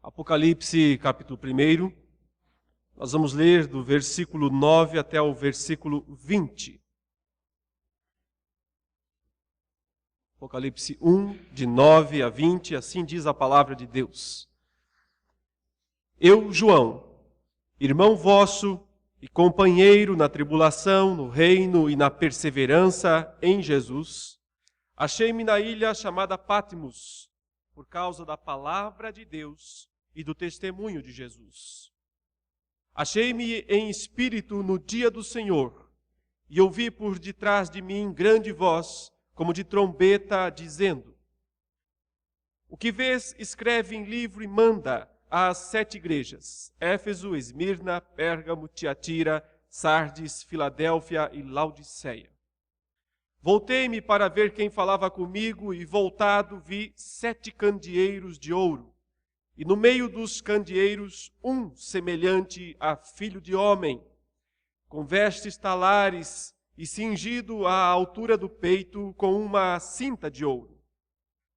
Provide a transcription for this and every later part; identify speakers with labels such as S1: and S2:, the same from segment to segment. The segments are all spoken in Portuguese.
S1: Apocalipse, capítulo 1. Nós vamos ler do versículo 9 até o versículo 20. Apocalipse 1, de 9 a 20, assim diz a palavra de Deus. Eu, João, irmão vosso e companheiro na tribulação, no reino e na perseverança em Jesus, achei-me na ilha chamada Patmos, por causa da palavra de Deus e do testemunho de Jesus. Achei-me em espírito no dia do Senhor, e ouvi por detrás de mim grande voz, como de trombeta, dizendo: O que vês, escreve em livro e manda às 7 igrejas: Éfeso, Esmirna, Pérgamo, Tiatira, Sardes, Filadélfia e Laodiceia. Voltei-me para ver quem falava comigo, e voltado vi 7 candeeiros de ouro, e no meio dos candeeiros um semelhante a filho de homem, com vestes talares e cingido à altura do peito com uma cinta de ouro.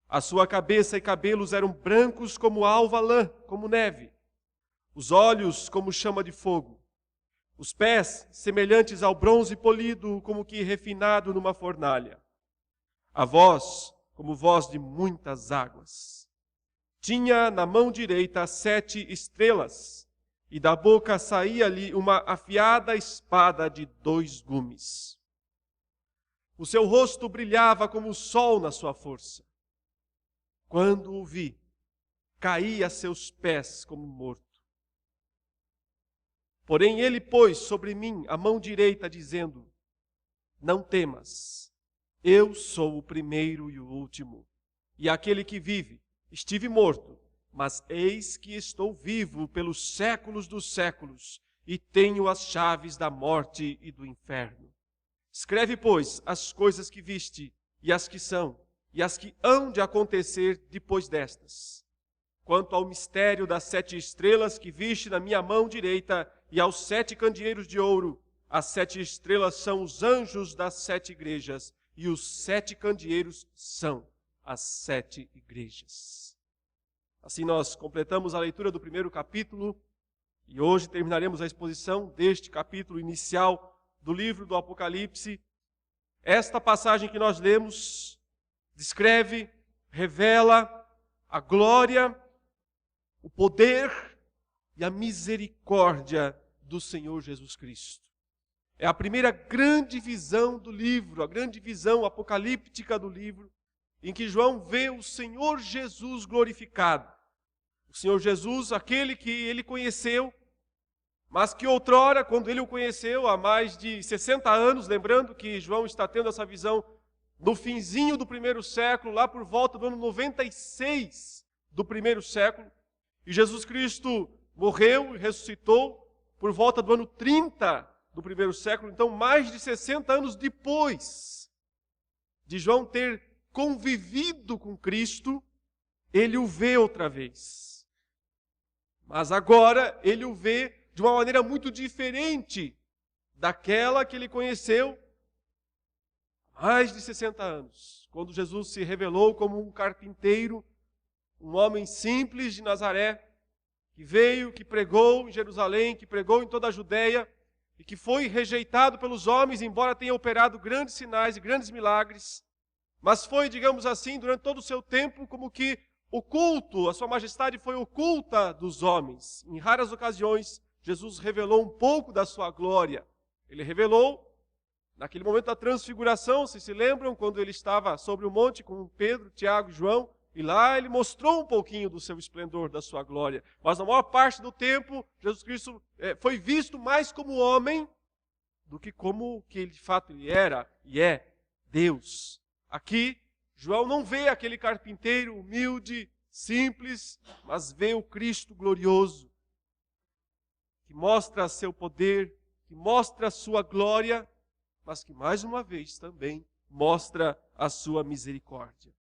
S1: A sua cabeça e cabelos eram brancos como alva lã, como neve, os olhos como chama de fogo, os pés semelhantes ao bronze polido, como que refinado numa fornalha, a voz como voz de muitas águas. Tinha na mão direita 7 estrelas, e da boca saía-lhe uma afiada espada de 2 gumes. O seu rosto brilhava como o sol na sua força. Quando o vi, caí a seus pés como morto. Porém ele pôs sobre mim a mão direita, dizendo: Não temas, eu sou o primeiro e o último, e aquele que vive. Estive morto, mas eis que estou vivo pelos séculos dos séculos, e tenho as chaves da morte e do inferno. Escreve, pois, as coisas que viste, e as que são, e as que hão de acontecer depois destas. Quanto ao mistério das 7 estrelas que viste na minha mão direita, e aos 7 candeeiros de ouro, as 7 estrelas são os anjos das 7 igrejas, e os 7 candeeiros são as 7 igrejas. Assim nós completamos a leitura do primeiro capítulo, e hoje terminaremos a exposição deste capítulo inicial do livro do Apocalipse. Esta passagem que nós lemos descreve, revela a glória, o poder e a misericórdia do Senhor Jesus Cristo. É a primeira grande visão do livro, a grande visão apocalíptica do livro, em que João vê o Senhor Jesus glorificado. O Senhor Jesus, aquele que ele conheceu, mas que outrora, quando ele o conheceu, há mais de 60 anos, lembrando que João está tendo essa visão no finzinho do primeiro século, lá por volta do ano 96 do primeiro século, e Jesus Cristo morreu e ressuscitou por volta do ano 30 do primeiro século, então mais de 60 anos depois de João ter convivido com Cristo, ele o vê outra vez. Mas agora ele o vê de uma maneira muito diferente daquela que ele conheceu há mais de 60 anos, quando Jesus se revelou como um carpinteiro, um homem simples de Nazaré, que veio, que pregou em Jerusalém, que pregou em toda a Judéia, e que foi rejeitado pelos homens, embora tenha operado grandes sinais e grandes milagres, mas foi, digamos assim, durante todo o seu tempo, como que oculto, a sua majestade foi oculta dos homens. Em raras ocasiões, Jesus revelou um pouco da sua glória. Ele revelou, naquele momento da transfiguração, vocês se lembram, quando ele estava sobre o monte com Pedro, Tiago e João, e lá ele mostrou um pouquinho do seu esplendor, da sua glória. Mas na maior parte do tempo, Jesus Cristo foi visto mais como homem do que como que ele, de fato ele era e é, Deus. Aqui, João não vê aquele carpinteiro humilde, simples, mas vê o Cristo glorioso, que mostra seu poder, que mostra a sua glória, mas que mais uma vez também mostra a sua misericórdia.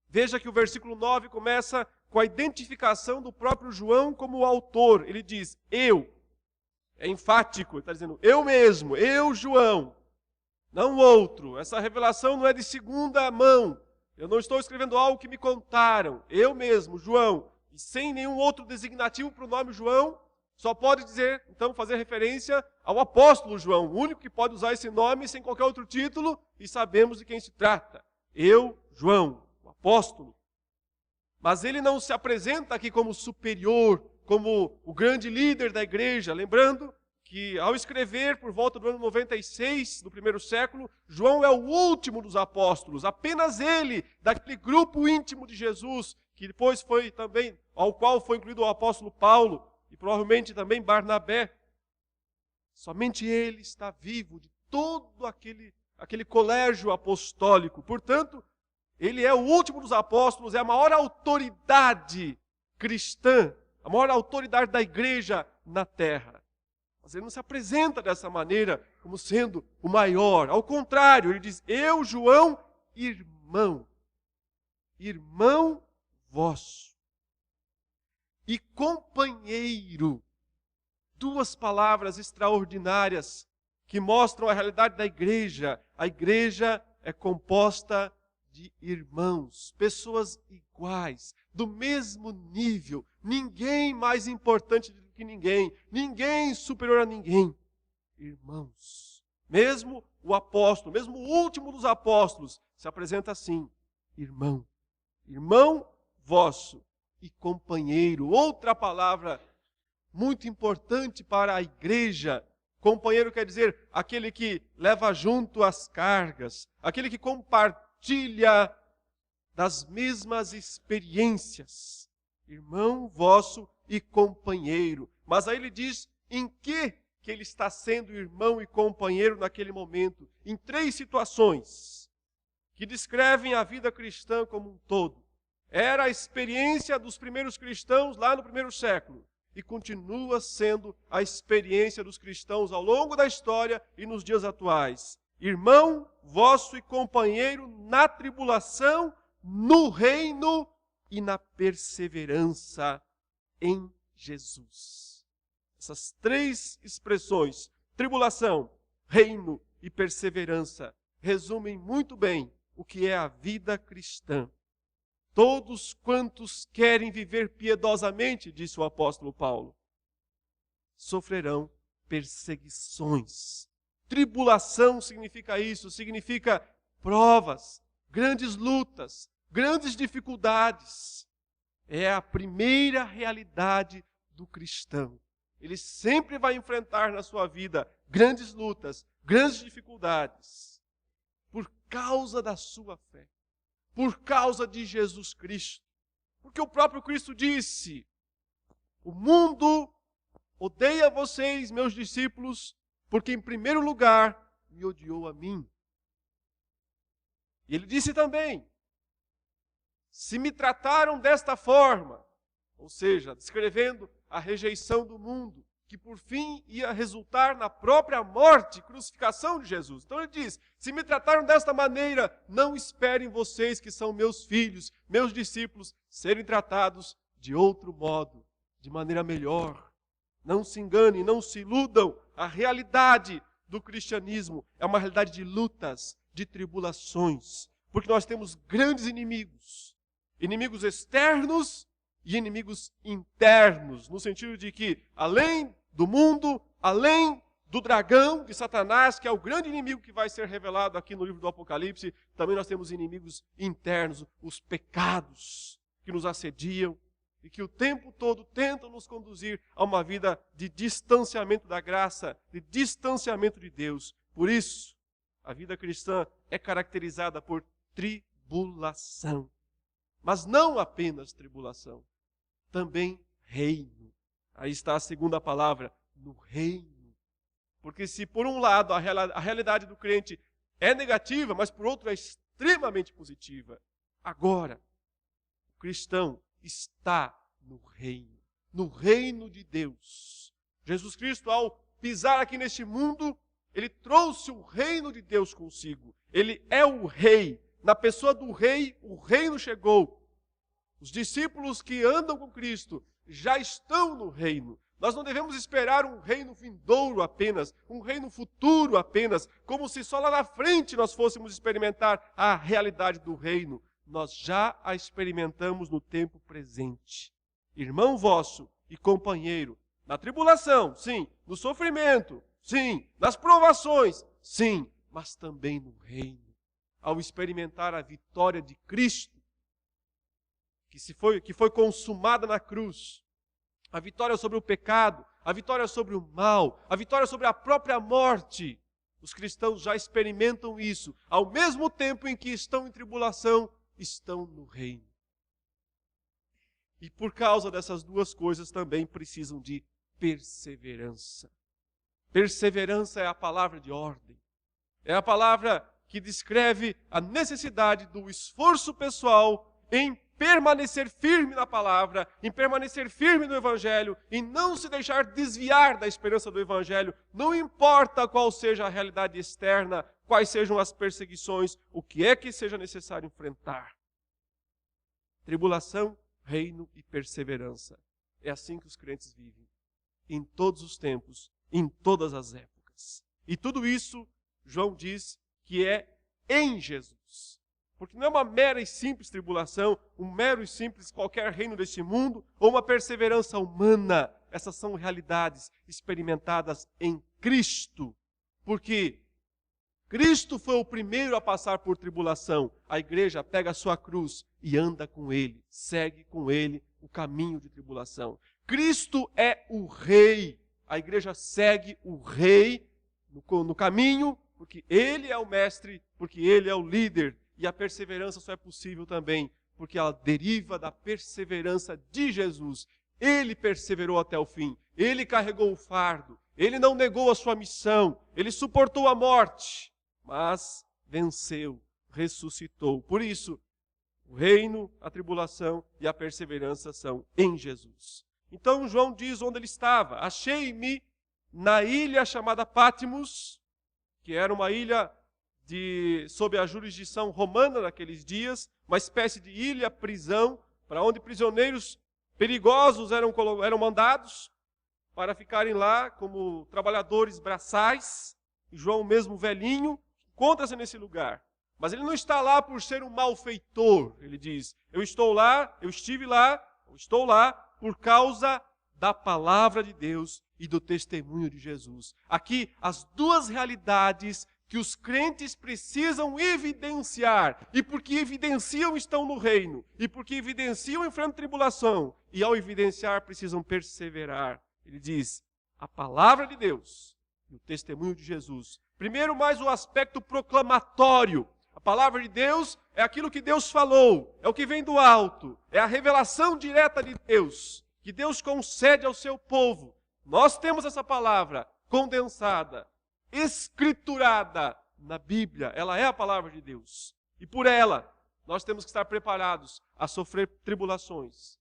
S1: Veja que o versículo 9 começa com a identificação do próprio João como o autor. Ele diz, eu. É enfático, ele está dizendo, eu mesmo, eu, João. Não o outro. Essa revelação não é de segunda mão. Eu não estou escrevendo algo que me contaram. Eu mesmo, João, e sem nenhum outro designativo para o nome João, só pode dizer, então, fazer referência ao apóstolo João, o único que pode usar esse nome sem qualquer outro título, e sabemos de quem se trata. Eu, João, o apóstolo. Mas ele não se apresenta aqui como superior, como o grande líder da igreja, lembrando que ao escrever por volta do ano 96 do primeiro século, João é o último dos apóstolos, apenas ele, daquele grupo íntimo de Jesus, que depois foi também, ao qual foi incluído o apóstolo Paulo, e provavelmente também Barnabé. Somente ele está vivo de todo aquele colégio apostólico. Portanto, ele é o último dos apóstolos, é a maior autoridade cristã, a maior autoridade da igreja na terra. Mas ele não se apresenta dessa maneira como sendo o maior. Ao contrário, ele diz, eu, João, irmão vosso e companheiro. Duas palavras extraordinárias que mostram a realidade da igreja. A igreja é composta de irmãos, pessoas iguais, do mesmo nível, ninguém mais importante do que ninguém, ninguém superior a ninguém. Irmãos, mesmo o apóstolo, mesmo o último dos apóstolos, se apresenta assim, irmão vosso e companheiro. Outra palavra muito importante para a igreja. Companheiro quer dizer aquele que leva junto as cargas, aquele que compartilha das mesmas experiências. Irmão vosso e companheiro. Mas aí ele diz em que ele está sendo irmão e companheiro naquele momento. Em 3 situações que descrevem a vida cristã como um todo. Era a experiência dos primeiros cristãos lá no primeiro século. E continua sendo a experiência dos cristãos ao longo da história e nos dias atuais. Irmão vosso e companheiro na tribulação, no reino e na perseverança em Jesus. Essas 3 expressões, tribulação, reino e perseverança, resumem muito bem o que é a vida cristã. Todos quantos querem viver piedosamente, disse o apóstolo Paulo, sofrerão perseguições. Tribulação significa isso, significa provas, grandes lutas, grandes dificuldades. É a primeira realidade do cristão. Ele sempre vai enfrentar na sua vida grandes lutas, grandes dificuldades, por causa da sua fé. Por causa de Jesus Cristo. Porque o próprio Cristo disse, o mundo odeia vocês, meus discípulos, porque em primeiro lugar me odiou a mim. E ele disse também, se me trataram desta forma, ou seja, descrevendo a rejeição do mundo, que por fim ia resultar na própria morte, crucificação de Jesus. Então ele diz, se me trataram desta maneira, não esperem vocês que são meus filhos, meus discípulos, serem tratados de outro modo, de maneira melhor. Não se enganem, não se iludam. A realidade do cristianismo é uma realidade de lutas, de tribulações, porque nós temos grandes inimigos, inimigos externos e inimigos internos, no sentido de que, além do mundo, além do dragão, de Satanás, que é o grande inimigo que vai ser revelado aqui no livro do Apocalipse, também nós temos inimigos internos, os pecados que nos assediam e que o tempo todo tentam nos conduzir a uma vida de distanciamento da graça, de distanciamento de Deus. Por isso, a vida cristã é caracterizada por tribulação. Mas não apenas tribulação, também reino. Aí está a segunda palavra, no reino. Porque se por um lado a realidade do crente é negativa, mas por outro é extremamente positiva. Agora, o cristão está no reino de Deus. Jesus Cristo, ao pisar aqui neste mundo, ele trouxe o reino de Deus consigo. Ele é o rei. Na pessoa do rei, o reino chegou. Os discípulos que andam com Cristo já estão no reino. Nós não devemos esperar um reino vindouro apenas, um reino futuro apenas, como se só lá na frente nós fôssemos experimentar a realidade do reino. Nós já a experimentamos no tempo presente. irmão vosso e companheiro, na tribulação, sim, no sofrimento, sim, nas provações, sim, mas também no reino. Ao experimentar a vitória de Cristo, que foi consumada na cruz, a vitória sobre o pecado, a vitória sobre o mal, a vitória sobre a própria morte, os cristãos já experimentam isso. Ao mesmo tempo em que estão em tribulação, estão no reino. E por causa dessas duas coisas também precisam de perseverança. Perseverança é a palavra de ordem. É a palavra que descreve a necessidade do esforço pessoal em permanecer firme na palavra, em permanecer firme no Evangelho, em não se deixar desviar da esperança do Evangelho, não importa qual seja a realidade externa, quais sejam as perseguições, o que é que seja necessário enfrentar. Tribulação, reino e perseverança. É assim que os crentes vivem, em todos os tempos, em todas as épocas. E tudo isso, João diz que é em Jesus. Porque não é uma mera e simples tribulação, um mero e simples qualquer reino deste mundo, ou uma perseverança humana. Essas são realidades experimentadas em Cristo. Porque Cristo foi o primeiro a passar por tribulação. A igreja pega a sua cruz e anda com Ele, segue com Ele o caminho de tribulação. Cristo é o Rei. A igreja segue o Rei no caminho, porque Ele é o mestre, porque Ele é o líder. E a perseverança só é possível também porque ela deriva da perseverança de Jesus. Ele perseverou até o fim. Ele carregou o fardo. Ele não negou a sua missão. Ele suportou a morte, mas venceu, ressuscitou. Por isso, o reino, a tribulação e a perseverança são em Jesus. Então João diz onde ele estava. Achei-me na ilha chamada Patmos, que era uma ilha sob a jurisdição romana naqueles dias, uma espécie de ilha-prisão, para onde prisioneiros perigosos eram mandados para ficarem lá como trabalhadores braçais. E João, mesmo velhinho, encontra-se nesse lugar. Mas ele não está lá por ser um malfeitor, ele diz. Eu estou lá, eu estive lá, eu estou lá por causa da palavra de Deus e do testemunho de Jesus. Aqui, as duas realidades que os crentes precisam evidenciar, e porque evidenciam estão no reino, e porque evidenciam enfrentam tribulação, e ao evidenciar precisam perseverar. Ele diz, a palavra de Deus e o testemunho de Jesus. Primeiro, mais o aspecto proclamatório. A palavra de Deus é aquilo que Deus falou, é o que vem do alto, é a revelação direta de Deus, que Deus concede ao seu povo. Nós temos essa palavra condensada, escriturada na Bíblia, ela é a palavra de Deus. E por ela, nós temos que estar preparados a sofrer tribulações.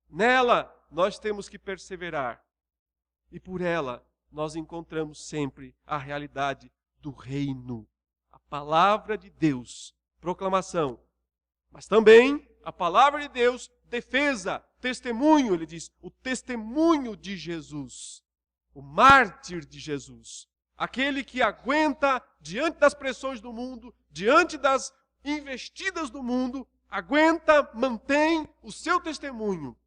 S1: Nela, nós temos que perseverar. E por ela, nós encontramos sempre a realidade do reino. A palavra de Deus, proclamação. Mas também a palavra de Deus, defesa, testemunho, ele diz, o testemunho de Jesus. O mártir de Jesus. Aquele que aguenta diante das pressões do mundo, diante das investidas do mundo, aguenta, mantém o seu testemunho.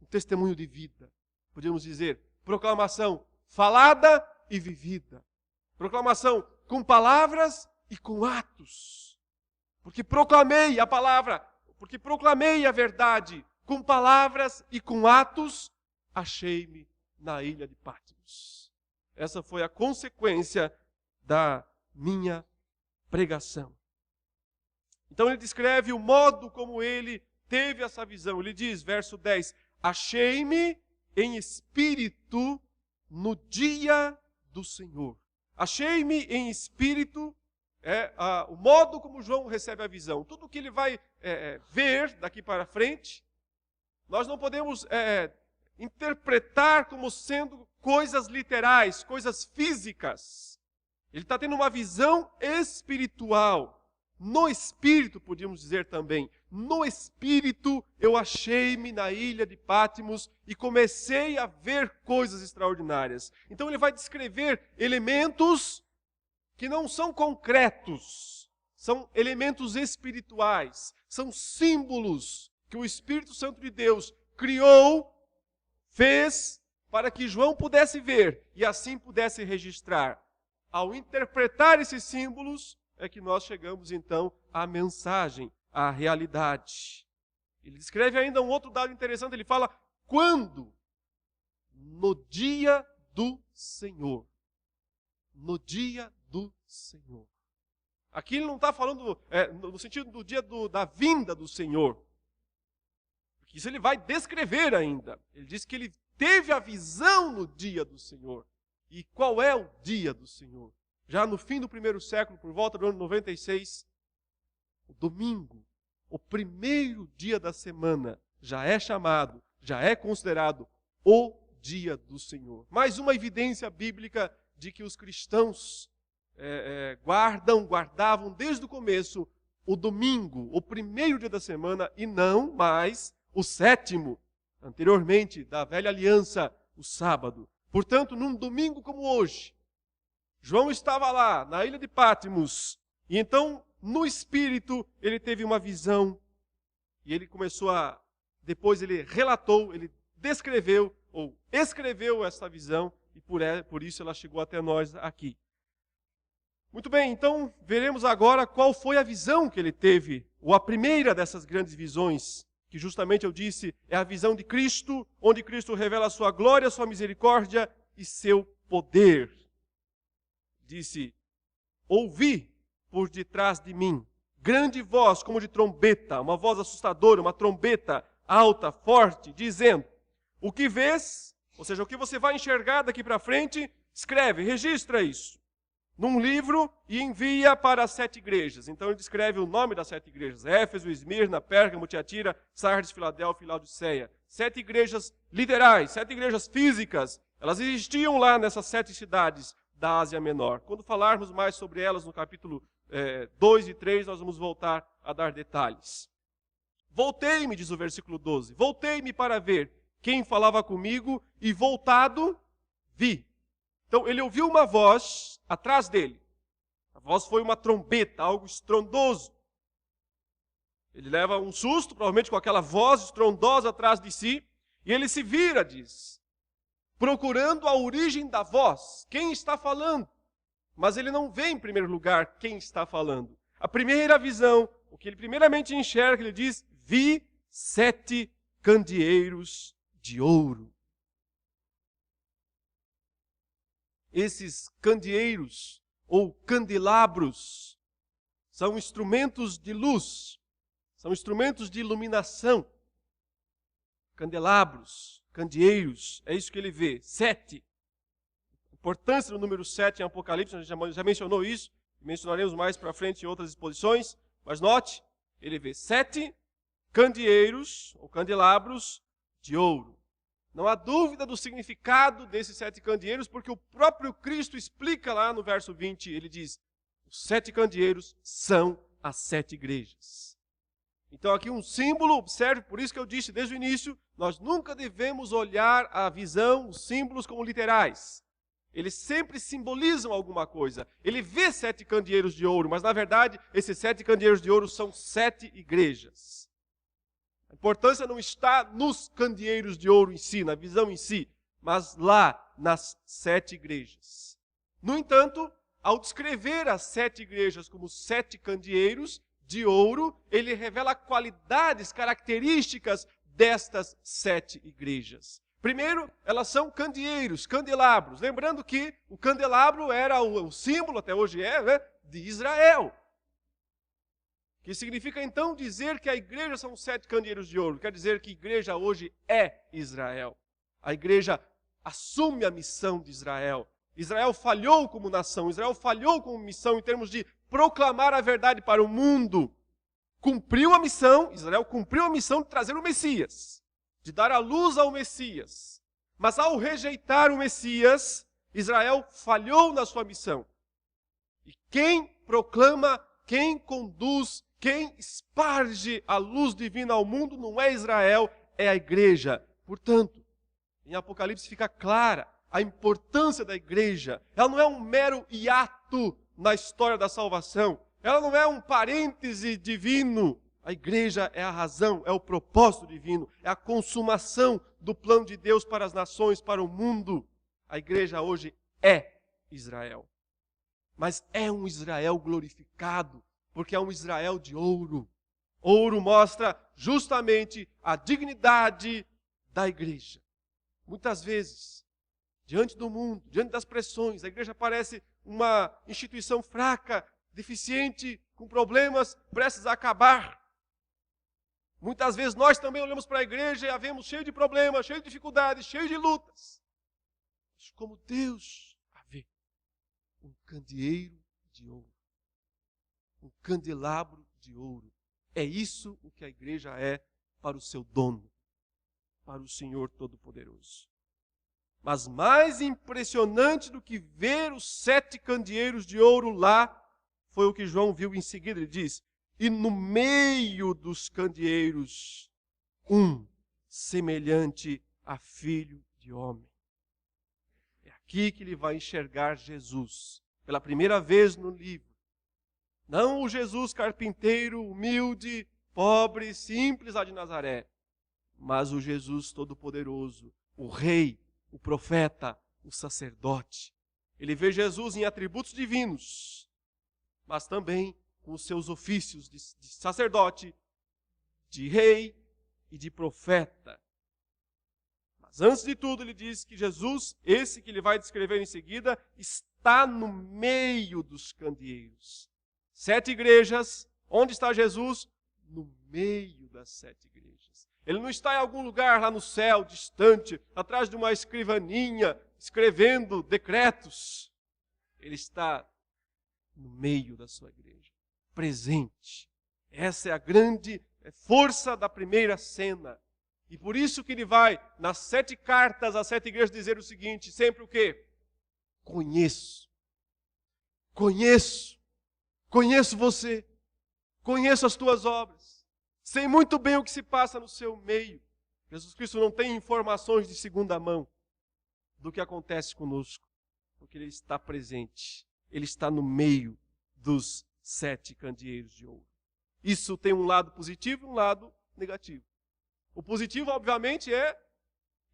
S1: Um testemunho de vida. Podemos dizer, proclamação falada e vivida. Proclamação com palavras e com atos. Porque proclamei a palavra, porque proclamei a verdade com palavras e com atos, achei-me na ilha de Patmos. Essa foi a consequência da minha pregação. Então ele descreve o modo como ele teve essa visão. Ele diz, verso 10, achei-me em espírito no dia do Senhor. Achei-me em espírito, o modo como João recebe a visão. Tudo que ele vai ver daqui para frente, nós não podemos interpretar como sendo coisas literais, coisas físicas. Ele está tendo uma visão espiritual. No Espírito, podíamos dizer também. No Espírito, eu achei-me na ilha de Patmos e comecei a ver coisas extraordinárias. Então ele vai descrever elementos que não são concretos. São elementos espirituais. São símbolos que o Espírito Santo de Deus criou, fez para que João pudesse ver e assim pudesse registrar. Ao interpretar esses símbolos, é que nós chegamos então à mensagem, à realidade. Ele descreve ainda um outro dado interessante, ele fala, quando? No dia do Senhor. No dia do Senhor. Aqui ele não está falando no sentido do dia da vinda do Senhor. Porque isso ele vai descrever ainda. Ele diz que ele teve a visão no dia do Senhor. E qual é o dia do Senhor? Já no fim do primeiro século, por volta do ano 96, o domingo, o primeiro dia da semana, já é chamado, já é considerado o dia do Senhor. Mais uma evidência bíblica de que os cristãos guardavam desde o começo o domingo, o primeiro dia da semana, e não mais o sétimo, anteriormente, da velha aliança, o sábado. Portanto, num domingo como hoje, João estava lá, na ilha de Patmos, e então, no Espírito, ele teve uma visão, e ele depois ele relatou, ele descreveu, ou escreveu essa visão, e por isso ela chegou até nós aqui. Muito bem, então veremos agora qual foi a visão que ele teve, ou a primeira dessas grandes visões, que justamente eu disse, é a visão de Cristo, onde Cristo revela a sua glória, a sua misericórdia e seu poder. Disse, ouvi por detrás de mim, grande voz como de trombeta, uma voz assustadora, uma trombeta alta, forte, dizendo, o que vês, ou seja, o que você vai enxergar daqui para frente, escreve, registra isso num livro e envia para as 7 igrejas. Então ele descreve o nome das 7 igrejas, Éfeso, Esmirna, Pérgamo, Tiatira, Sardes, Filadélfia e Laodiceia. 7 igrejas literais, 7 igrejas físicas, elas existiam lá nessas 7 cidades da Ásia Menor. Quando falarmos mais sobre elas no capítulo 2 e 3, nós vamos voltar a dar detalhes. Voltei-me, diz o versículo 12, voltei-me para ver quem falava comigo e voltado, vi. Então ele ouviu uma voz atrás dele. A voz foi uma trombeta, algo estrondoso. Ele leva um susto, provavelmente com aquela voz estrondosa atrás de si, e ele se vira, diz, procurando a origem da voz, quem está falando. Mas ele não vê em primeiro lugar quem está falando. A primeira visão, o que ele primeiramente enxerga, ele diz, vi 7 candeeiros de ouro. Esses candeeiros ou candelabros são instrumentos de luz, são instrumentos de iluminação. Candelabros, candeeiros, é isso que ele vê. 7. A importância do número 7 em Apocalipse, a gente já mencionou isso, mencionaremos mais para frente em outras exposições, mas note, ele vê 7 candeeiros ou candelabros de ouro. Não há dúvida do significado desses 7 candeeiros, porque o próprio Cristo explica lá no verso 20, ele diz, os 7 candeeiros são as 7 igrejas. Então aqui um símbolo, observe, por isso que eu disse desde o início, nós nunca devemos olhar a visão, os símbolos como literais. Eles sempre simbolizam alguma coisa. Ele vê 7 candeeiros de ouro, mas na verdade esses 7 candeeiros de ouro são 7 igrejas. A importância não está nos candeeiros de ouro em si, na visão em si, mas lá nas 7 igrejas. No entanto, ao descrever as 7 igrejas como 7 candeeiros de ouro, ele revela qualidades, características destas 7 igrejas. Primeiro, elas são candeeiros, candelabros. Lembrando que o candelabro era o símbolo, até hoje de Israel. Que significa então dizer que a igreja são 7 candeeiros de ouro. Quer dizer que a igreja hoje é Israel. A igreja assume a missão de Israel. Israel falhou como nação, Israel falhou como missão em termos de proclamar a verdade para o mundo. Cumpriu a missão, Israel cumpriu a missão de trazer o Messias, de dar a luz ao Messias. Mas ao rejeitar o Messias, Israel falhou na sua missão. E quem proclama, quem conduz, quem esparge a luz divina ao mundo não é Israel, é a igreja. Portanto, em Apocalipse fica clara a importância da igreja. Ela não é um mero hiato na história da salvação. Ela não é um parêntese divino A igreja é a razão, é o propósito divino, é a consumação do plano de Deus para as nações, para o mundo. A igreja hoje é Israel. Mas é um Israel glorificado, porque é um Israel de ouro. Ouro mostra justamente a dignidade da igreja. Muitas vezes, diante do mundo, diante das pressões, a igreja parece uma instituição fraca, deficiente, com problemas, prestes a acabar. Muitas vezes nós também olhamos para a igreja e a vemos cheio de problemas, cheio de dificuldades, cheio de lutas. Mas como Deus a vê, um candeeiro de ouro, um candelabro de ouro. É isso o que a igreja é para o seu dono, para o Senhor Todo-Poderoso. Mas mais impressionante do que ver os 7 candeeiros de ouro lá, foi o que João viu em seguida. Ele diz: e no meio dos candeeiros, um semelhante a filho de homem. É aqui que ele vai enxergar Jesus, pela primeira vez no livro. Não o Jesus carpinteiro, humilde, pobre, simples lá de Nazaré, mas o Jesus Todo-Poderoso, o Rei, o profeta, o sacerdote. Ele vê Jesus em atributos divinos, mas também com os seus ofícios de sacerdote, de rei e de profeta. Mas antes de tudo, ele diz que Jesus, esse que ele vai descrever em seguida, está no meio dos candeeiros. 7 igrejas, onde está Jesus? No meio das 7 igrejas. Ele não está em algum lugar lá no céu, distante, atrás de uma escrivaninha, escrevendo decretos. Ele está no meio da sua igreja, presente. Essa é a grande força da primeira cena. E por isso que ele vai, nas 7 cartas às 7 igrejas, dizer o seguinte, sempre o quê? Conheço você, conheço as tuas obras, sei muito bem o que se passa no seu meio. Jesus Cristo não tem informações de segunda mão do que acontece conosco, porque Ele está presente, Ele está no meio dos 7 candeeiros de ouro. Isso tem um lado positivo e um lado negativo. O positivo, obviamente, é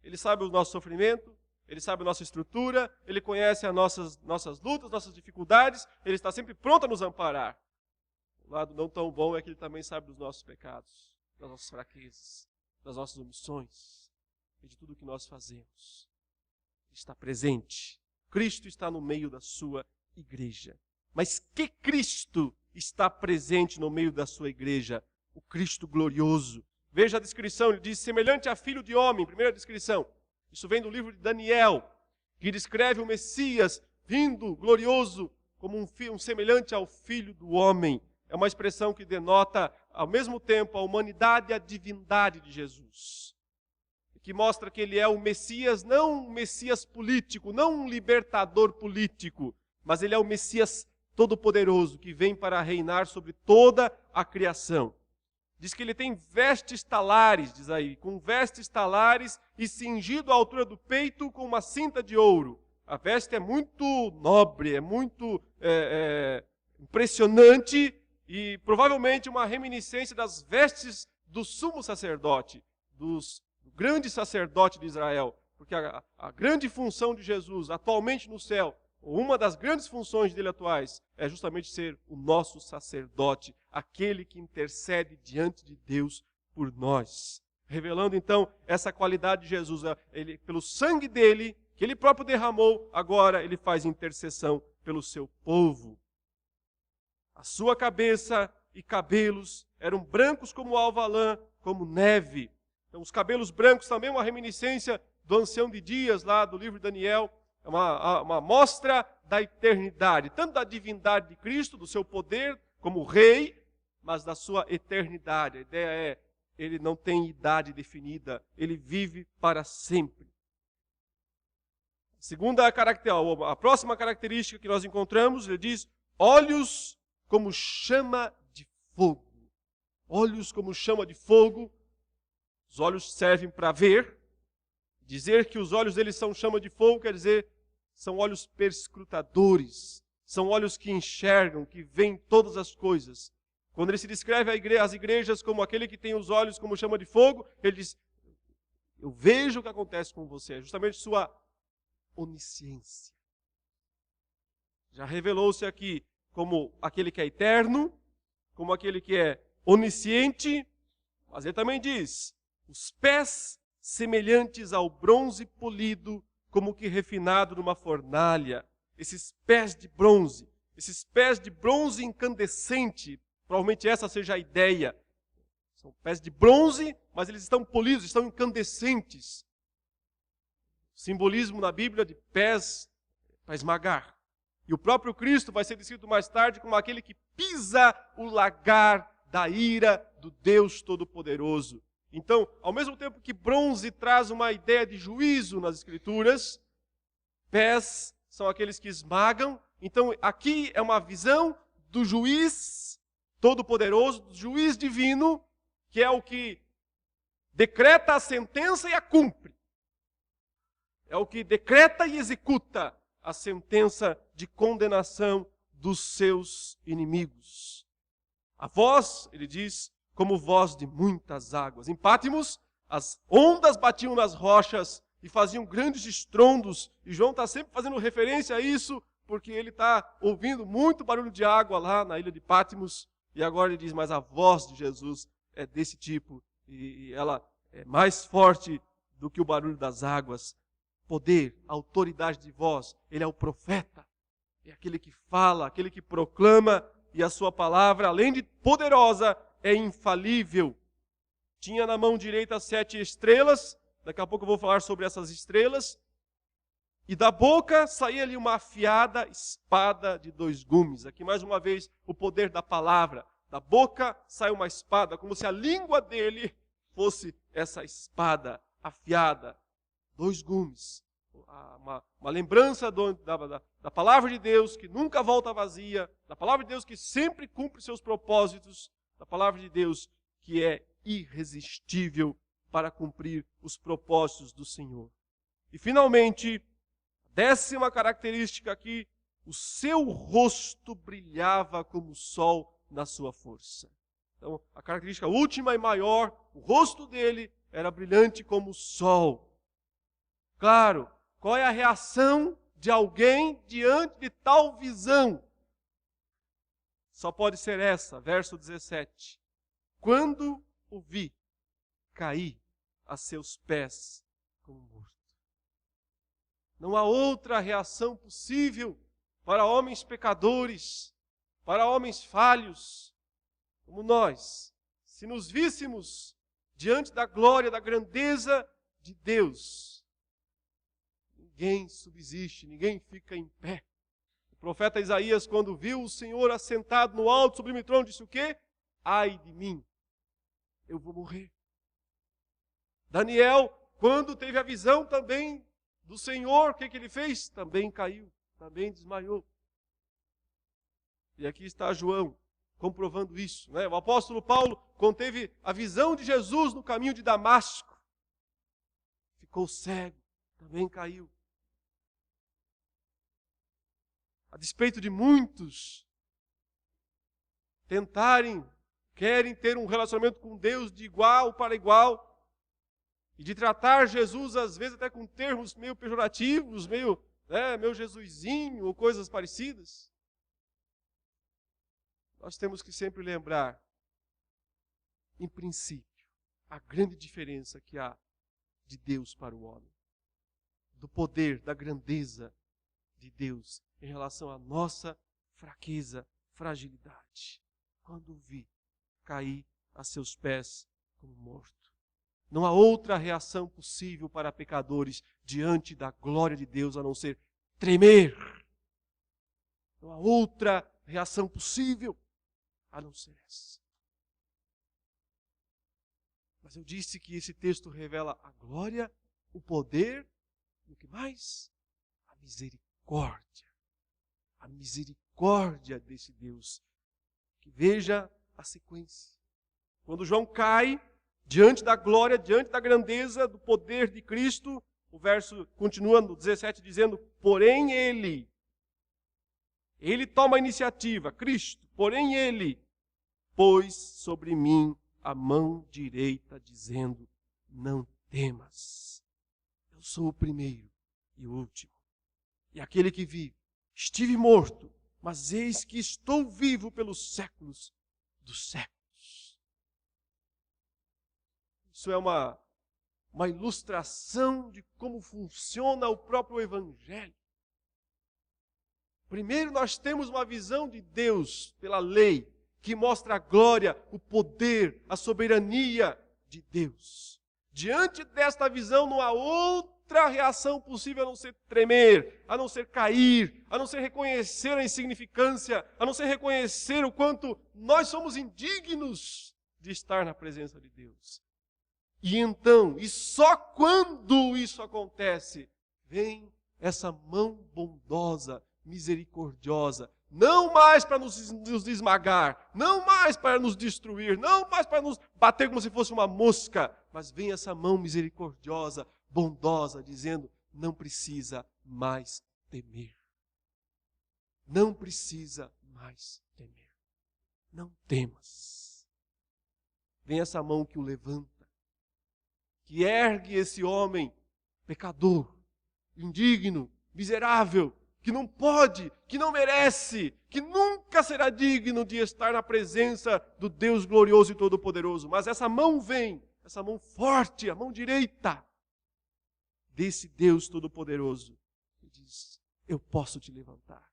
S1: Ele sabe o nosso sofrimento, Ele sabe a nossa estrutura, Ele conhece as nossas lutas, nossas dificuldades, Ele está sempre pronto a nos amparar. O lado não tão bom é que Ele também sabe dos nossos pecados, das nossas fraquezas, das nossas omissões e de tudo o que nós fazemos. Ele está presente. Cristo está no meio da sua igreja. Mas que Cristo está presente no meio da sua igreja? O Cristo glorioso. Veja a descrição, ele diz, semelhante a filho de homem, primeira descrição. Isso vem do livro de Daniel, que descreve o Messias vindo glorioso como um semelhante ao filho do homem. É uma expressão que denota, ao mesmo tempo, a humanidade e a divindade de Jesus. Que mostra que ele é o Messias, não um Messias político, não um libertador político, mas ele é o Messias todo-poderoso, que vem para reinar sobre toda a criação. Diz que ele tem vestes talares, diz aí, com vestes talares e cingido à altura do peito com uma cinta de ouro. A veste é muito nobre, é muito impressionante e provavelmente uma reminiscência das vestes do sumo sacerdote, do grande sacerdote de Israel. Porque a grande função de Jesus atualmente no céu, uma das grandes funções dele atuais, é justamente ser o nosso sacerdote, aquele que intercede diante de Deus por nós. Revelando então essa qualidade de Jesus. Ele, pelo sangue dele, que ele próprio derramou, agora ele faz intercessão pelo seu povo. A sua cabeça e cabelos eram brancos como alva lã, como neve. Então, os cabelos brancos também uma reminiscência do ancião de dias lá do livro de Daniel. É uma mostra da eternidade, tanto da divindade de Cristo, do seu poder como rei, mas da sua eternidade. A ideia é, ele não tem idade definida, ele vive para sempre. A próxima característica que nós encontramos, ele diz, olhos como chama de fogo. Olhos como chama de fogo. Os olhos servem para ver. Dizer que os olhos dele são chama de fogo quer dizer, são olhos perscrutadores. São olhos que enxergam, que veem todas as coisas Quando ele se descreve às igrejas como aquele que tem os olhos como chama de fogo, ele diz, eu vejo o que acontece com você. É justamente sua onisciência. Já revelou-se aqui como aquele que é eterno, como aquele que é onisciente, mas ele também diz, os pés semelhantes ao bronze polido, como que refinado numa fornalha. Esses pés de bronze incandescente, provavelmente essa seja a ideia. São pés de bronze, mas eles estão polidos, estão incandescentes. Simbolismo na Bíblia de pés para esmagar. E o próprio Cristo vai ser descrito mais tarde como aquele que pisa o lagar da ira do Deus Todo-Poderoso. Então, ao mesmo tempo que bronze traz uma ideia de juízo nas Escrituras, pés são aqueles que esmagam. Então, aqui é uma visão do juiz Todo-Poderoso, do juiz divino, que é o que decreta a sentença e a cumpre. É o que decreta e executa a sentença de condenação dos seus inimigos. A voz, ele diz, como voz de muitas águas. Em Pátimos, as ondas batiam nas rochas e faziam grandes estrondos. E João está sempre fazendo referência a isso, porque ele está ouvindo muito barulho de água lá na ilha de Pátimos. E agora ele diz, mas a voz de Jesus é desse tipo. E ela é mais forte do que o barulho das águas. Poder, autoridade de voz. Ele é o profeta. É aquele que fala, aquele que proclama. E a sua palavra, além de poderosa, é infalível. Tinha na mão direita 7 estrelas. Daqui a pouco eu vou falar sobre essas estrelas. E da boca saía-lhe uma afiada espada de 2 gumes. Aqui mais uma vez o poder da palavra. Da boca sai uma espada, como se a língua dele fosse essa espada afiada. 2 gumes. Uma lembrança da palavra de Deus que nunca volta vazia. Da palavra de Deus que sempre cumpre seus propósitos. Da palavra de Deus que é irresistível para cumprir os propósitos do Senhor. E finalmente, a 10ª característica aqui, o seu rosto brilhava como o sol na sua força. Então, a característica última e maior, o rosto dele era brilhante como o sol. Claro, qual é a reação de alguém diante de tal visão? Só pode ser essa, verso 17. Quando o vi, caí a seus pés como morto. Não há outra reação possível para homens pecadores, para homens falhos, como nós. Se nos víssemos diante da glória, da grandeza de Deus, ninguém subsiste, ninguém fica em pé. O profeta Isaías, quando viu o Senhor assentado no alto sublime trono, disse o quê? Ai de mim, eu vou morrer. Daniel, quando teve a visão também do Senhor, o que ele fez? Também caiu, também desmaiou. E aqui está João comprovando isso, né? O apóstolo Paulo, quando teve a visão de Jesus no caminho de Damasco, ficou cego, também caiu. A despeito de muitos querem ter um relacionamento com Deus de igual para igual, e de tratar Jesus, às vezes, até com termos meio pejorativos, meu Jesusinho, ou coisas parecidas. Nós temos que sempre lembrar, em princípio, a grande diferença que há de Deus para o homem. Do poder, da grandeza de Deus em relação à nossa fraqueza, fragilidade. Quando o vi, caí a seus pés como morto. Não há outra reação possível para pecadores diante da glória de Deus a não ser tremer. Não há outra reação possível a não ser essa. Mas eu disse que esse texto revela a glória, o poder e o que mais? A misericórdia. A misericórdia desse Deus. Que veja a sequência. Quando João cai diante da glória, diante da grandeza, do poder de Cristo, o verso continua no 17 dizendo, porém ele toma a iniciativa, Cristo, porém ele, pôs sobre mim a mão direita, dizendo: não temas. Eu sou o primeiro e o último. E aquele que vive. Estive morto, mas eis que estou vivo pelos séculos dos séculos. Isso é uma ilustração de como funciona o próprio Evangelho. Primeiro, nós temos uma visão de Deus pela lei, que mostra a glória, o poder, a soberania de Deus. Diante desta visão, não há outra reação possível a não ser tremer, a não ser cair, a não ser reconhecer a insignificância, a não ser reconhecer o quanto nós somos indignos de estar na presença de Deus. E então, e só quando isso acontece, vem essa mão bondosa, misericordiosa, não mais para nos esmagar, não mais para nos destruir, não mais para nos bater como se fosse uma mosca, mas vem essa mão misericordiosa, bondosa, dizendo: não precisa mais temer. Não precisa mais temer. Não temas. Vem essa mão que o levanta, que ergue esse homem pecador, indigno, miserável, que não pode, que não merece, que nunca será digno de estar na presença do Deus glorioso e todo-poderoso. Mas essa mão vem, essa mão forte, a mão direita desse Deus todo-poderoso, e diz: eu posso te levantar,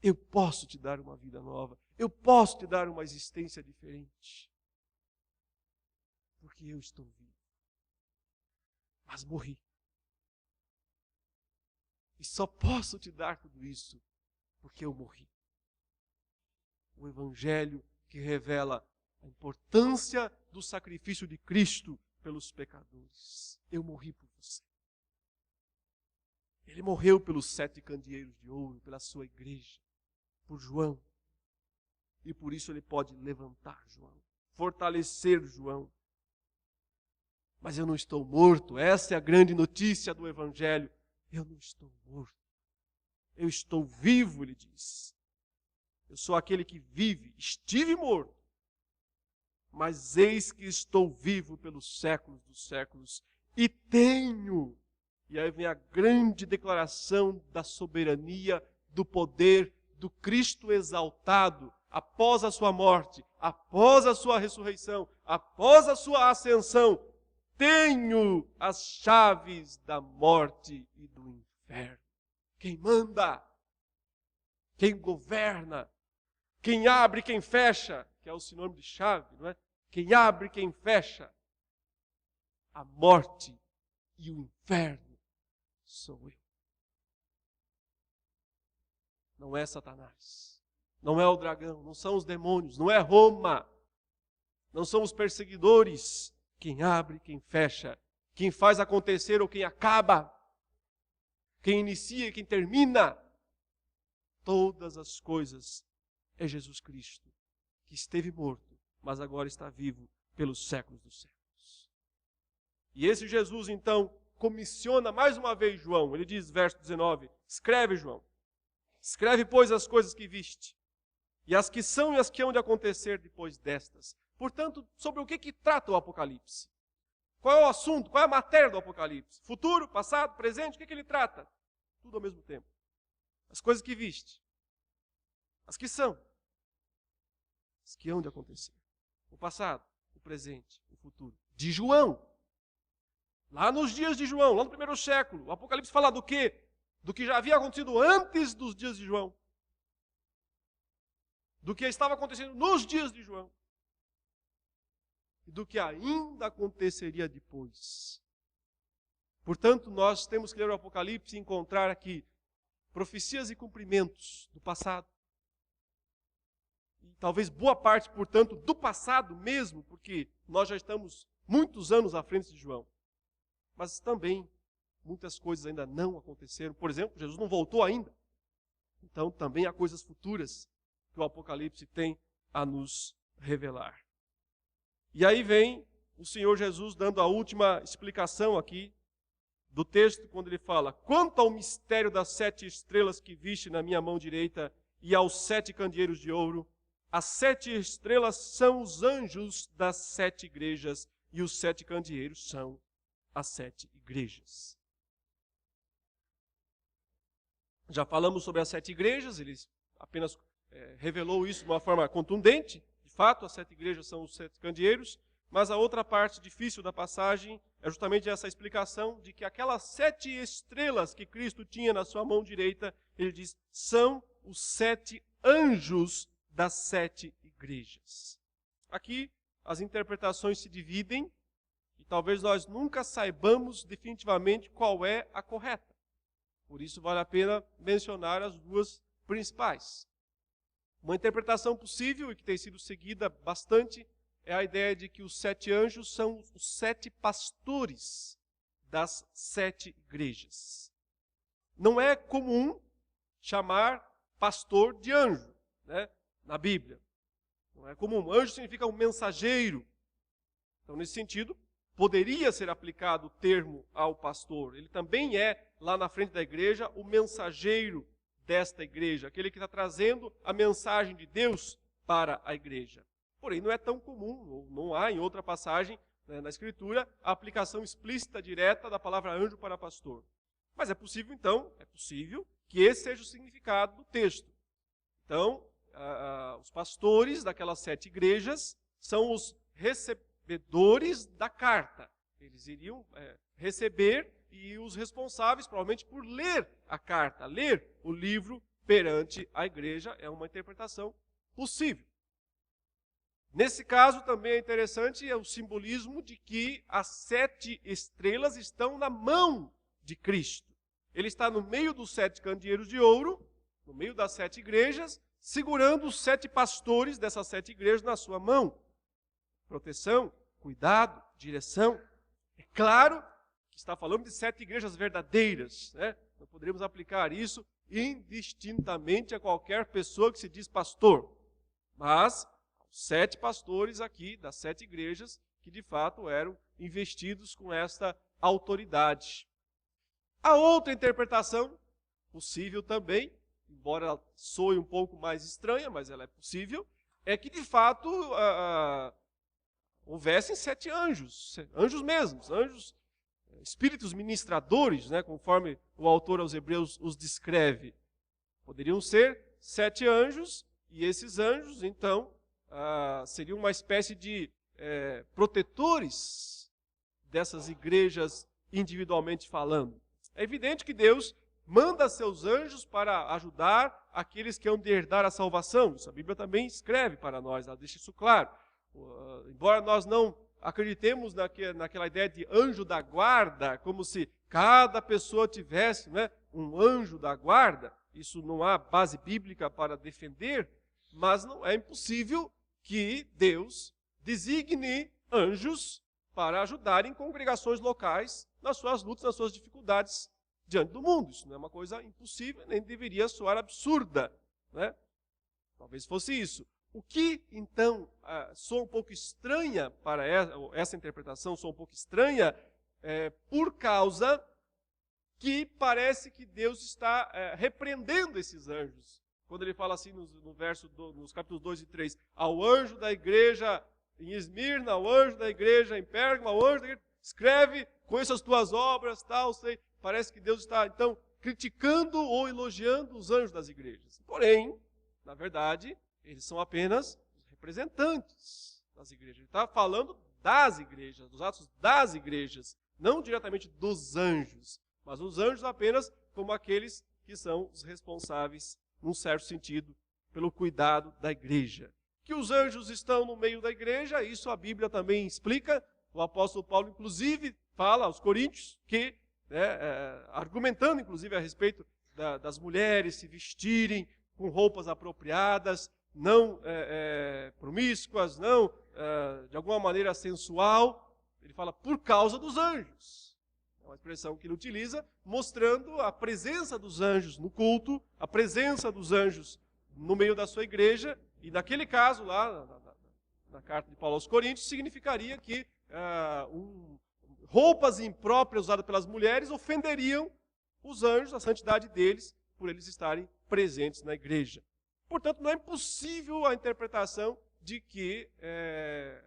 S1: eu posso te dar uma vida nova, eu posso te dar uma existência diferente, porque eu estou vivo, mas morri. E só posso te dar tudo isso porque eu morri. O Evangelho que revela a importância do sacrifício de Cristo pelos pecadores. Eu morri por você. Ele morreu pelos 7 candeeiros de ouro, pela sua igreja, por João. E por isso ele pode levantar João, fortalecer João. Mas eu não estou morto. Essa é a grande notícia do Evangelho. Eu não estou morto. Eu estou vivo, ele diz. Eu sou aquele que vive. Estive morto, mas eis que estou vivo pelos séculos dos séculos. E tenho. E aí vem a grande declaração da soberania, do poder do Cristo exaltado, após a sua morte, após a sua ressurreição, após a sua ascensão. Tenho as chaves da morte e do inferno. Quem manda, quem governa, quem abre, quem fecha, que é o sinônimo de chave, não é? Quem abre, quem fecha, a morte e o inferno sou eu. Não é Satanás, não é o dragão, não são os demônios, não é Roma, não são os perseguidores. Quem abre, quem fecha, quem faz acontecer ou quem acaba, quem inicia e quem termina, todas as coisas é Jesus Cristo, que esteve morto, mas agora está vivo pelos séculos dos séculos. E esse Jesus, então, comissiona mais uma vez João. Ele diz, verso 19, escreve, João, escreve, pois, as coisas que viste, e as que são e as que hão de acontecer depois destas. Portanto, sobre o que trata o Apocalipse? Qual é o assunto? Qual é a matéria do Apocalipse? Futuro, passado, presente? O que ele trata? Tudo ao mesmo tempo. As coisas que viste. As que são. As que hão de acontecer. O passado, o presente, o futuro. De João. Lá nos dias de João, lá no primeiro século. O Apocalipse fala do quê? Do que já havia acontecido antes dos dias de João. Do que estava acontecendo nos dias de João. E do que ainda aconteceria depois. Portanto, nós temos que ler o Apocalipse e encontrar aqui profecias e cumprimentos do passado. E talvez boa parte, portanto, do passado mesmo, porque nós já estamos muitos anos à frente de João. Mas também muitas coisas ainda não aconteceram. Por exemplo, Jesus não voltou ainda. Então também há coisas futuras que o Apocalipse tem a nos revelar. E aí vem o Senhor Jesus dando a última explicação aqui do texto, quando ele fala: quanto ao mistério das 7 estrelas que viste na minha mão direita e aos 7 candeeiros de ouro, As 7 estrelas são os anjos das 7 igrejas e os 7 candeeiros são as 7 igrejas. Já falamos sobre as 7 igrejas, ele apenas revelou isso de uma forma contundente. De fato, as 7 igrejas são os 7 candeeiros, mas a outra parte difícil da passagem é justamente essa explicação de que aquelas 7 estrelas que Cristo tinha na sua mão direita, ele diz, são os 7 anjos das 7 igrejas. Aqui as interpretações se dividem e talvez nós nunca saibamos definitivamente qual é a correta. Por isso vale a pena mencionar as duas principais. Uma interpretação possível e que tem sido seguida bastante é a ideia de que os 7 anjos são os 7 pastores das 7 igrejas. Não é comum chamar pastor de anjo, né, na Bíblia. Não é comum. Anjo significa um mensageiro. Então, nesse sentido, poderia ser aplicado o termo ao pastor. Ele também é, lá na frente da igreja, o mensageiro desta igreja, aquele que está trazendo a mensagem de Deus para a igreja. Porém, não é tão comum, ou não há em outra passagem, né, na Escritura, a aplicação explícita, direta da palavra anjo para pastor. Mas é possível, então, que esse seja o significado do texto. Então, os pastores daquelas 7 igrejas são os recebedores da carta. Eles iriam receber e os responsáveis, provavelmente, por ler a carta, ler o livro perante a igreja. É uma interpretação possível. Nesse caso, também é interessante o simbolismo de que as 7 estrelas estão na mão de Cristo. Ele está no meio dos 7 candeeiros de ouro, no meio das 7 igrejas, segurando os 7 pastores dessas 7 igrejas na sua mão. Proteção, cuidado, direção. É claro que está falando de 7 igrejas verdadeiras, né? Não poderíamos aplicar isso indistintamente a qualquer pessoa que se diz pastor. Mas 7 pastores aqui das 7 igrejas que de fato eram investidos com esta autoridade. A outra interpretação, possível também, embora ela soe um pouco mais estranha, mas ela é possível, é que de fato houvessem 7 anjos, anjos mesmos, anjos, espíritos ministradores, né, conforme o autor aos Hebreus os descreve. Poderiam ser 7 anjos, e esses anjos, então, seriam uma espécie de protetores dessas igrejas individualmente falando. É evidente que Deus manda seus anjos para ajudar aqueles que hão de herdar a salvação. Isso a Bíblia também escreve para nós, ela deixa isso claro. Embora nós não acreditemos naquela ideia de anjo da guarda, como se cada pessoa tivesse, né, um anjo da guarda, isso não há base bíblica para defender, mas não é impossível que Deus designe anjos para ajudarem congregações locais nas suas lutas, nas suas dificuldades diante do mundo. Isso não é uma coisa impossível, nem deveria soar absurda, né? Talvez fosse isso. O que, então, soa um pouco estranha para essa interpretação, soa um pouco estranha, por causa que parece que Deus está repreendendo esses anjos. Quando ele fala assim nos capítulos 2 e 3, ao anjo da igreja em Esmirna, ao anjo da igreja em Pérgamo, ao anjo da igreja, escreve, conheço as tuas obras, tal, sei. Parece que Deus está, então, criticando ou elogiando os anjos das igrejas. Porém, na verdade, eles são apenas representantes das igrejas. Ele está falando das igrejas, dos atos das igrejas, não diretamente dos anjos, mas os anjos apenas como aqueles que são os responsáveis, num certo sentido, pelo cuidado da igreja. Que os anjos estão no meio da igreja, isso a Bíblia também explica. O apóstolo Paulo, inclusive, fala aos coríntios que, argumentando, inclusive, a respeito das mulheres se vestirem com roupas apropriadas, não promíscuas, não de alguma maneira sensual, ele fala por causa dos anjos. É uma expressão que ele utiliza, mostrando a presença dos anjos no culto, a presença dos anjos no meio da sua igreja, e naquele caso lá, na carta de Paulo aos Coríntios, significaria que roupas impróprias usadas pelas mulheres ofenderiam os anjos, a santidade deles, por eles estarem presentes na igreja. Portanto, não é impossível a interpretação de que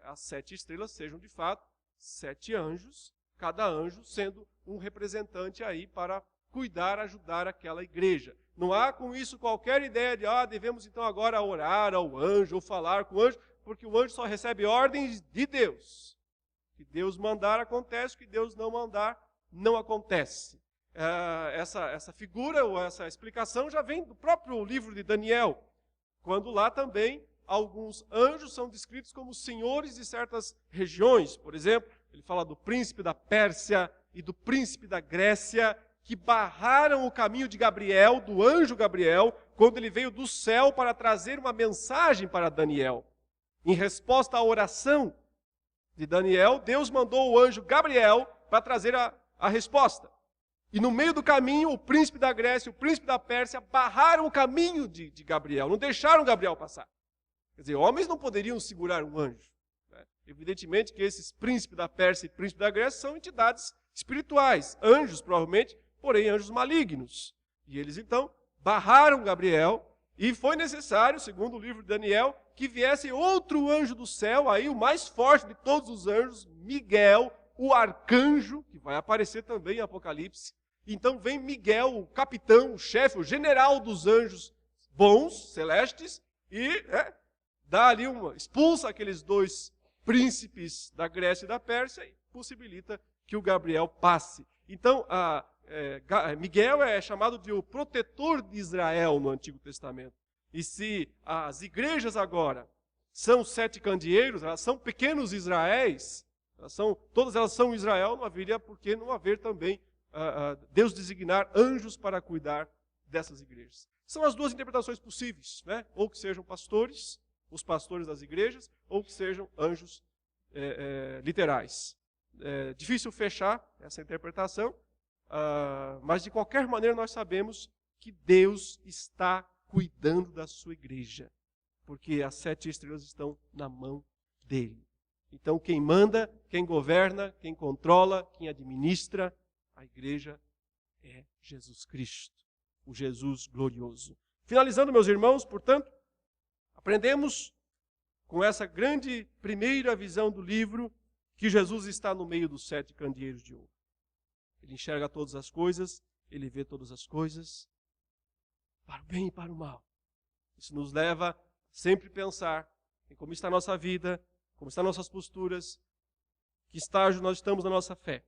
S1: as 7 estrelas sejam, de fato, 7 anjos, cada anjo sendo um representante aí para cuidar, ajudar aquela igreja. Não há com isso qualquer ideia de, devemos então agora orar ao anjo ou falar com o anjo, porque o anjo só recebe ordens de Deus. O que Deus mandar acontece, o que Deus não mandar não acontece. Essa figura ou essa explicação já vem do próprio livro de Daniel, quando lá também alguns anjos são descritos como senhores de certas regiões. Por exemplo, ele fala do príncipe da Pérsia e do príncipe da Grécia, que barraram o caminho de Gabriel, do anjo Gabriel, quando ele veio do céu para trazer uma mensagem para Daniel. Em resposta à oração de Daniel, Deus mandou o anjo Gabriel para trazer a resposta. E no meio do caminho, o príncipe da Grécia e o príncipe da Pérsia barraram o caminho de Gabriel, não deixaram Gabriel passar. Quer dizer, homens não poderiam segurar um anjo. Né? Evidentemente que esses príncipes da Pérsia e príncipe da Grécia são entidades espirituais, anjos provavelmente, porém anjos malignos. E eles então barraram Gabriel, e foi necessário, segundo o livro de Daniel, que viesse outro anjo do céu, aí o mais forte de todos os anjos, Miguel, o arcanjo, que vai aparecer também em Apocalipse. Então vem Miguel, o capitão, o chefe, o general dos anjos bons, celestes, e dá ali expulsa aqueles 2 príncipes da Grécia e da Pérsia e possibilita que o Gabriel passe. Então, Miguel é chamado de o protetor de Israel no Antigo Testamento. E se as igrejas agora são 7 candeeiros, elas são pequenos Israéis, todas elas são Israel, não haveria por que não haver também Deus designar anjos para cuidar dessas igrejas. São as 2 interpretações possíveis, né? Ou que sejam pastores, os pastores das igrejas, ou que sejam anjos literais. É difícil fechar essa interpretação, mas de qualquer maneira nós sabemos que Deus está cuidando da sua igreja, porque as 7 estrelas estão na mão dele. Então quem manda, quem governa, quem controla, quem administra a igreja é Jesus Cristo, o Jesus glorioso. Finalizando, meus irmãos, portanto, aprendemos com essa grande primeira visão do livro que Jesus está no meio dos 7 candeeiros de ouro. Ele enxerga todas as coisas, ele vê todas as coisas, para o bem e para o mal. Isso nos leva a sempre pensar em como está a nossa vida, como estão nossas posturas, que estágio nós estamos na nossa fé.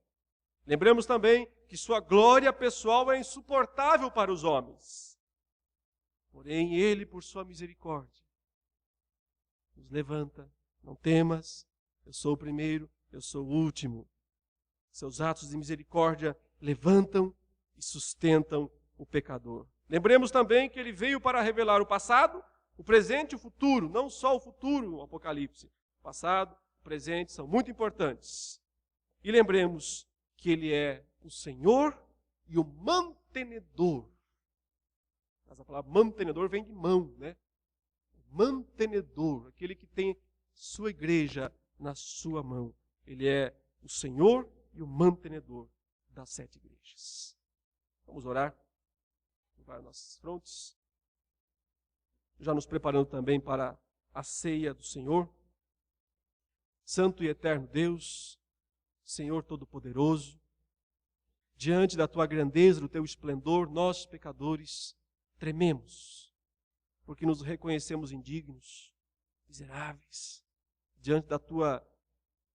S1: Lembremos também que sua glória pessoal é insuportável para os homens. Porém, ele, por sua misericórdia, nos levanta. Não temas, eu sou o primeiro, eu sou o último. Seus atos de misericórdia levantam e sustentam o pecador. Lembremos também que ele veio para revelar o passado, o presente e o futuro, não só o futuro no Apocalipse. O passado, o presente são muito importantes. E lembremos que ele é o Senhor e o mantenedor. Mas a palavra mantenedor vem de mão, né? Mantenedor, aquele que tem sua igreja na sua mão. Ele é o Senhor e o mantenedor das 7 igrejas. Vamos orar. Levar nossas frontes. Já nos preparando também para a ceia do Senhor. Santo e eterno Deus, Senhor Todo-Poderoso, diante da Tua grandeza, do Teu esplendor, nós, pecadores, trememos, porque nos reconhecemos indignos, miseráveis, diante da Tua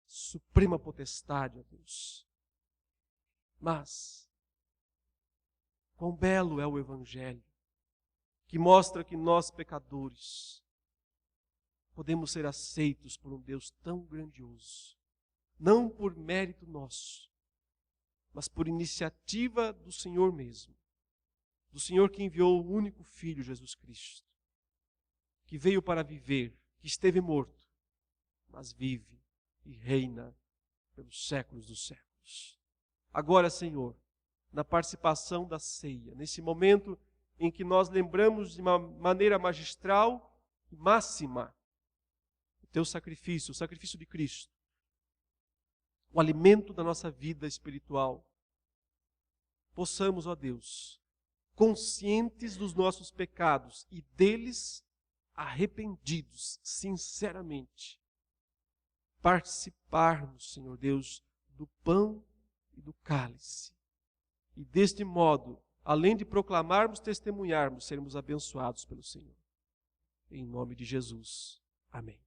S1: suprema potestade, ó Deus. Mas, quão belo é o Evangelho, que mostra que nós, pecadores, podemos ser aceitos por um Deus tão grandioso, não por mérito nosso, mas por iniciativa do Senhor mesmo, do Senhor que enviou o único Filho, Jesus Cristo, que veio para viver, que esteve morto, mas vive e reina pelos séculos dos séculos. Agora, Senhor, na participação da ceia, nesse momento em que nós lembramos de uma maneira magistral e máxima o Teu sacrifício, o sacrifício de Cristo, o alimento da nossa vida espiritual, possamos, ó Deus, conscientes dos nossos pecados e deles arrependidos, sinceramente, participarmos, Senhor Deus, do pão e do cálice. E deste modo, além de proclamarmos, testemunharmos, sermos abençoados pelo Senhor. Em nome de Jesus. Amém.